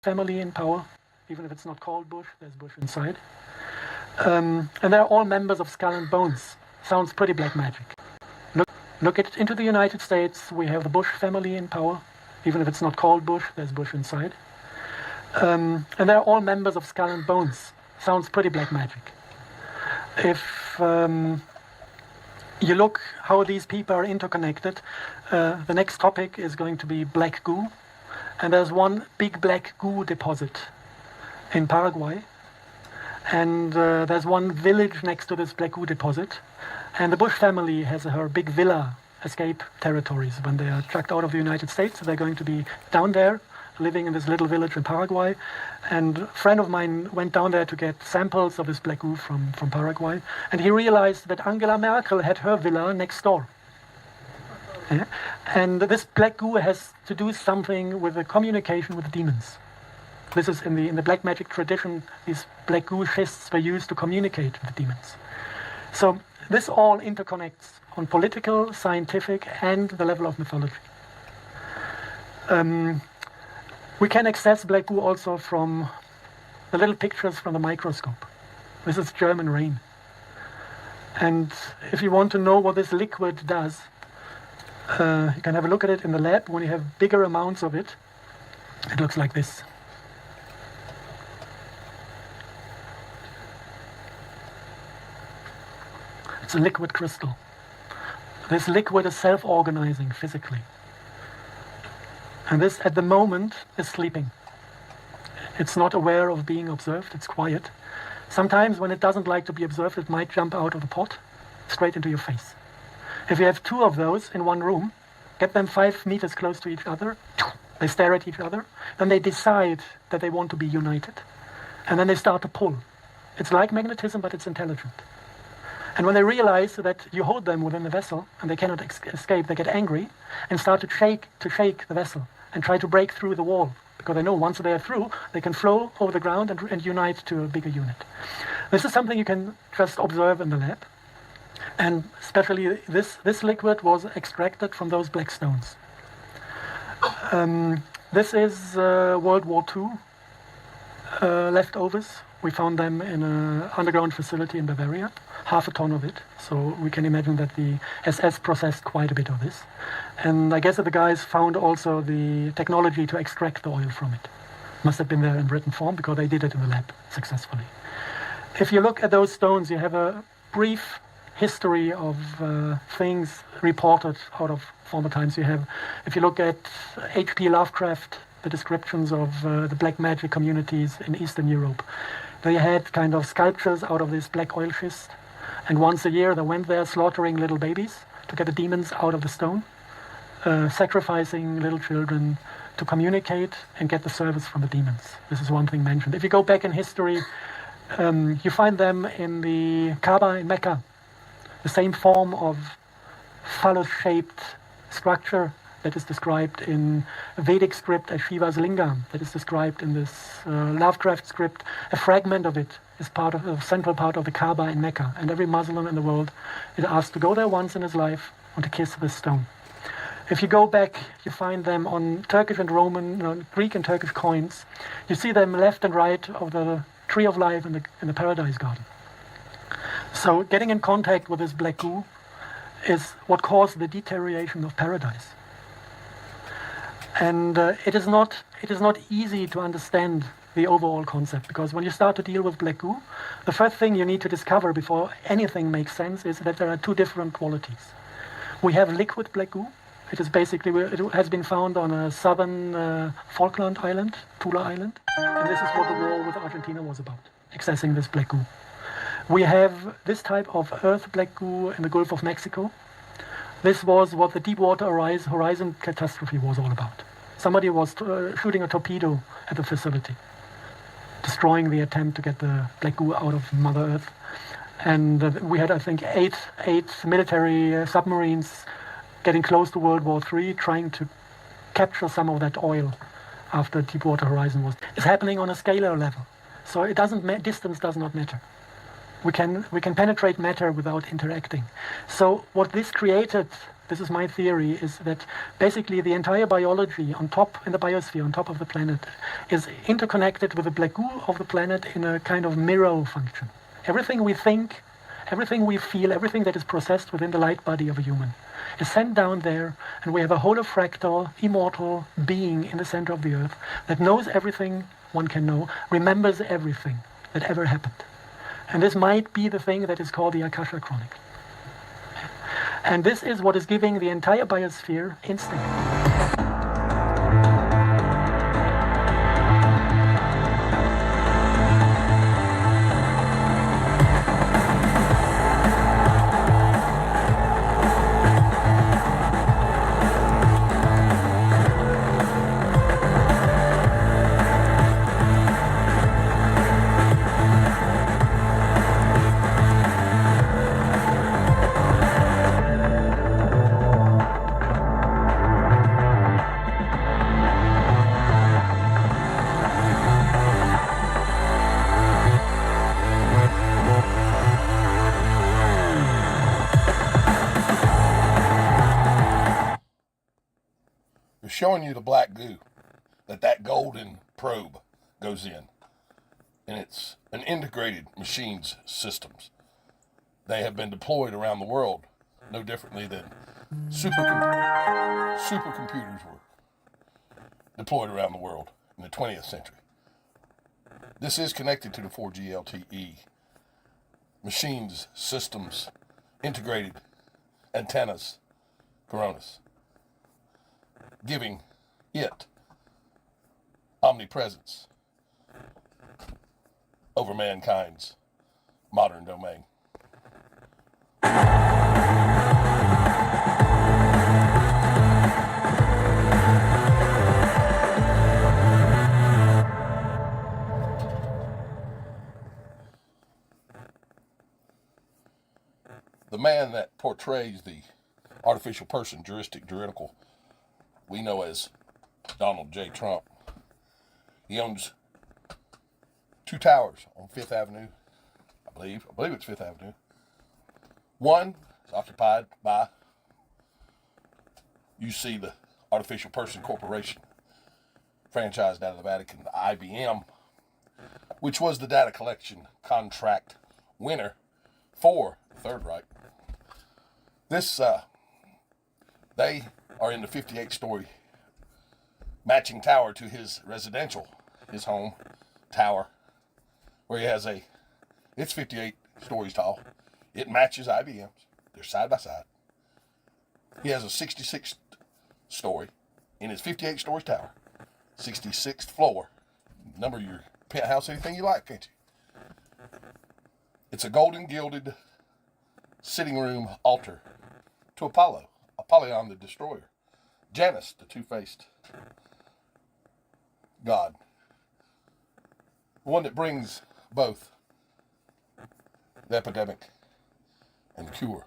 family in power. Even if it's not called Bush, there's Bush inside. And they're all members of Skull and Bones. Sounds pretty black magic. Look into the United States, we have the Bush family in power. Even if it's not called Bush, there's Bush inside. And they're all members of Skull and Bones. Sounds pretty black magic. If you look how these people are interconnected, the next topic is going to be black goo. And there's one big black goo deposit in Paraguay. And there's one village next to this black goo deposit. And the Bush family has her big villa escape territories. When they are chucked out of the United States, they're going to be down there, living in this little village in Paraguay. And a friend of mine went down there to get samples of this black goo from Paraguay. And he realized that Angela Merkel had her villa next door. Yeah? And this black goo has to do something with the communication with the demons. This is in the black magic tradition, these black goo schists were used to communicate with the demons. So this all interconnects on political, scientific, and the level of mythology. We can access black goo also from the little pictures from the microscope. This is German rain. And if you want to know what this liquid does, you can have a look at it in the lab. When you have bigger amounts of it, it looks like this. It's a liquid crystal. This liquid is self-organizing physically. And this, at the moment, is sleeping. It's not aware of being observed, it's quiet. Sometimes when it doesn't like to be observed, it might jump out of the pot straight into your face. If you have two of those in one room, get them 5 meters close to each other, they stare at each other, then they decide that they want to be united. And then they start to pull. It's like magnetism, but it's intelligent. And when they realize that you hold them within the vessel and they cannot escape, they get angry and start to shake the vessel and try to break through the wall, because they know once they are through, they can flow over the ground and unite to a bigger unit. This is something you can just observe in the lab. And especially this liquid was extracted from those black stones. This is World War II leftovers. We found them in an underground facility in Bavaria, 1/2 ton of it. So we can imagine that the SS processed quite a bit of this. And I guess that the guys found also the technology to extract the oil from it. Must have been there in written form, because they did it in the lab successfully. If you look at those stones, you have a brief history of things reported out of former times. You have, if you look at H.P. Lovecraft, the descriptions of the black magic communities in Eastern Europe. They had kind of sculptures out of this black oil schist, and once a year they went there slaughtering little babies to get the demons out of the stone, sacrificing little children to communicate and get the service from the demons. This is one thing mentioned. If you go back in history, you find them in the Kaaba in Mecca, the same form of phallus-shaped structure that is described in Vedic script as Shiva's lingam, that is described in this Lovecraft script. A fragment of it is part of a central part of the Kaaba in Mecca, and every Muslim in the world is asked to go there once in his life and to kiss this stone. If you go back, you find them on Turkish and Roman, Greek and Turkish coins. You see them left and right of the tree of life in the paradise garden. So getting in contact with this black goo is what caused the deterioration of paradise. And it is not easy to understand the overall concept, because when you start to deal with black goo, the first thing you need to discover before anything makes sense is that there are two different qualities. We have liquid black goo. It has been found on a southern Falkland island, Tula Island, and this is what the war with Argentina was about, accessing this black goo. We have this type of earth black goo in the Gulf of Mexico. This was what the Deepwater Horizon catastrophe was all about. Somebody was shooting a torpedo at the facility, destroying the attempt to get the black goo out of Mother Earth. And we had, I think, eight military submarines getting close to World War III, trying to capture some of that oil after Deepwater Horizon was. It's happening on a scalar level. So it doesn't distance does not matter. We can penetrate matter without interacting. So what this created this is my theory, is that basically the entire biology on top, in the biosphere, on top of the planet, is interconnected with the black goo of the planet in a kind of mirror function. Everything we think, everything we feel, everything that is processed within the light body of a human is sent down there, and we have a holofractal, immortal being in the center of the earth that knows everything one can know, remembers everything that ever happened. And this might be the thing that is called the Akasha Chronicle. And this is what is giving the entire biosphere instinct. Showing you the black goo that golden probe goes in, and it's an integrated machines systems. They have been deployed around the world, no differently than supercomputers were deployed around the world in the 20th century. This is connected to the 4G LTE machines systems, integrated antennas, coronas, giving it omnipresence over mankind's modern domain. The man that portrays the artificial person, juridical, we know as Donald J. Trump. He owns 2 towers on 5th Avenue, I believe it's 5th Avenue. One is occupied by, you see, the Artificial Person Corporation, franchised out of the Vatican, the IBM, which was the data collection contract winner for the Third Reich. They are in the 58-story matching tower to his residential, his home tower, where he has it's 58 stories tall. It matches IBM's. They're side by side. He has a 66th story in his 58 stories tower, 66th floor. Number your penthouse, anything you like, can't you? It's a golden gilded sitting room altar to Apollo, Apollyon the Destroyer, Janus, the two-faced God, one that brings both the epidemic and the cure.